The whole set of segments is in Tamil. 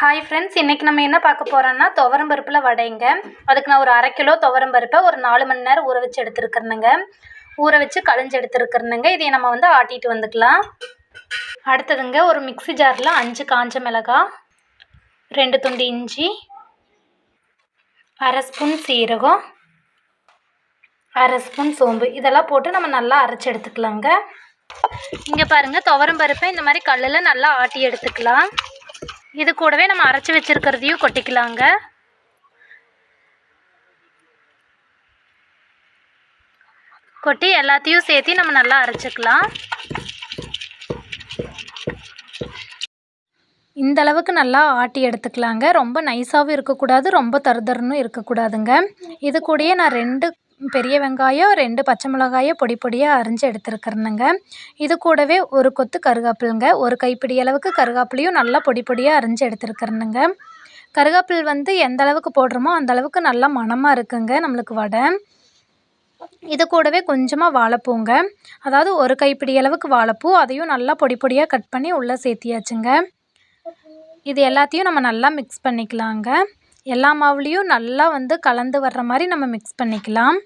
ஹாய் ஃப்ரெண்ட்ஸ், இன்றைக்கி நம்ம என்ன பார்க்க போகிறோன்னா துவரம் பருப்பில் வடைங்க. அதுக்கு நான் ஒரு 1/2 கிலோ துவரம் பருப்பை ஒரு 4 மணி நேரம் ஊற வச்சு எடுத்துருக்கிறேனுங்க. ஊற வச்சு களைஞ்சி எடுத்துருக்கிறேனுங்க. இதை நம்ம ஆட்டிட்டு வந்துக்கலாம். அடுத்ததுங்க, ஒரு மிக்ஸி ஜாரில் 5 காஞ்ச மிளகாய், 2 துண்டு இஞ்சி, 1/2 ஸ்பூன் சீரகம், 1/2 ஸ்பூன் சோம்பு இதெல்லாம் போட்டு நம்ம நல்லா அரைச்சி எடுத்துக்கலாங்க. இங்கே பாருங்கள், துவரம் பருப்பை இந்த மாதிரி கல்லில் நல்லா ஆட்டி எடுத்துக்கலாம். இது கூடவே நம்ம அரைச்சி வச்சுருக்கிறதையும் கொட்டிக்கலாங்க. கொட்டி எல்லாத்தையும் சேர்த்து நம்ம நல்லா அரைச்சிக்கலாம். இந்த அளவுக்கு நல்லா ஆட்டி எடுத்துக்கலாங்க. ரொம்ப நைஸாகவும் இருக்கக்கூடாது, ரொம்ப தருதருன்னு இருக்கக்கூடாதுங்க. இது கூடயே நான் 2 பெரிய வெங்காயம், 2 பச்சை மிளகாயை பொடி பொடியாக அரிஞ்சு எடுத்துருக்கிறேனுங்க. இது கூடவே ஒரு கொத்து கருவேப்பிலைங்க, ஒரு கைப்பிடி அளவுக்கு கருவேப்பிலையும் நல்லா பொடி பொடியாக அரிஞ்சு எடுத்துருக்கிறேனுங்க. கருவேப்பிலை எந்த அளவுக்கு போடுறோமோ அந்த அளவுக்கு நல்லா மணமாக இருக்குங்க நம்மளுக்கு வடை. இது கூடவே கொஞ்சமாக வாழைப்பூங்க, அதாவது ஒரு கைப்பிடி அளவுக்கு வாழைப்பூ, அதையும் நல்லா பொடி பொடியாக கட் பண்ணி உள்ளே சேர்த்தியாச்சுங்க. இது எல்லாத்தையும் நம்ம நல்லா மிக்ஸ் பண்ணிக்கலாங்க. எல்லா மாவுலேயும் நல்லா கலந்து வர்ற மாதிரி நம்ம மிக்ஸ் பண்ணிக்கலாம்.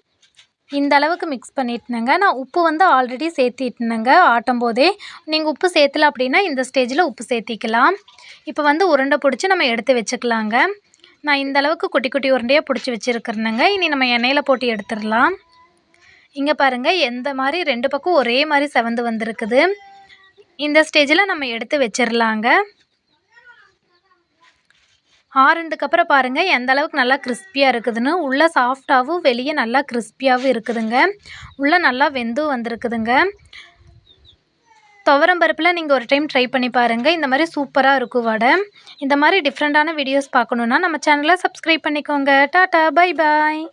இந்த அளவுக்கு மிக்ஸ் பண்ணிட்டுனேங்க. நான் உப்பு ஆல்ரெடி சேர்த்திட்டுனேங்க ஆட்டும் போதே. நீங்கள் உப்பு சேர்த்தல அப்படின்னா இந்த ஸ்டேஜில் உப்பு சேர்த்திக்கலாம். இப்போ உருண்டை பிடிச்சி நம்ம எடுத்து வச்சுக்கலாங்க. நான் இந்த அளவுக்கு குட்டி குட்டி உருண்டையாக பிடிச்சி வச்சுருக்கிறேனுங்க. இனி நம்ம எண்ணெயில் போட்டு எடுத்துடலாம். இங்கே பாருங்கள், எந்த மாதிரி 2 பக்கம் ஒரே மாதிரி செவந்து வந்திருக்குது. இந்த ஸ்டேஜில் நம்ம எடுத்து வச்சிடலாங்க. ஆறுனதுக்கப்புறம் பாருங்கள் எந்த அளவுக்கு நல்லா கிறிஸ்பியாக இருக்குதுன்னு. உள்ளே சாஃப்டாகவும் வெளியே நல்லா கிறிஸ்பியாகவும் இருக்குதுங்க. உள்ளே நல்லா வெந்தும் வந்திருக்குதுங்க. துவரம் பருப்பில் நீங்கள் ஒரு டைம் ட்ரை பண்ணி பாருங்கள். இந்த மாதிரி சூப்பராக இருக்கும் வடை. இந்த மாதிரி டிஃப்ரெண்ட்டான வீடியோஸ் பார்க்கணுன்னா நம்ம சேனலை சப்ஸ்கிரைப் பண்ணிக்கோங்க. Tata, bye bye.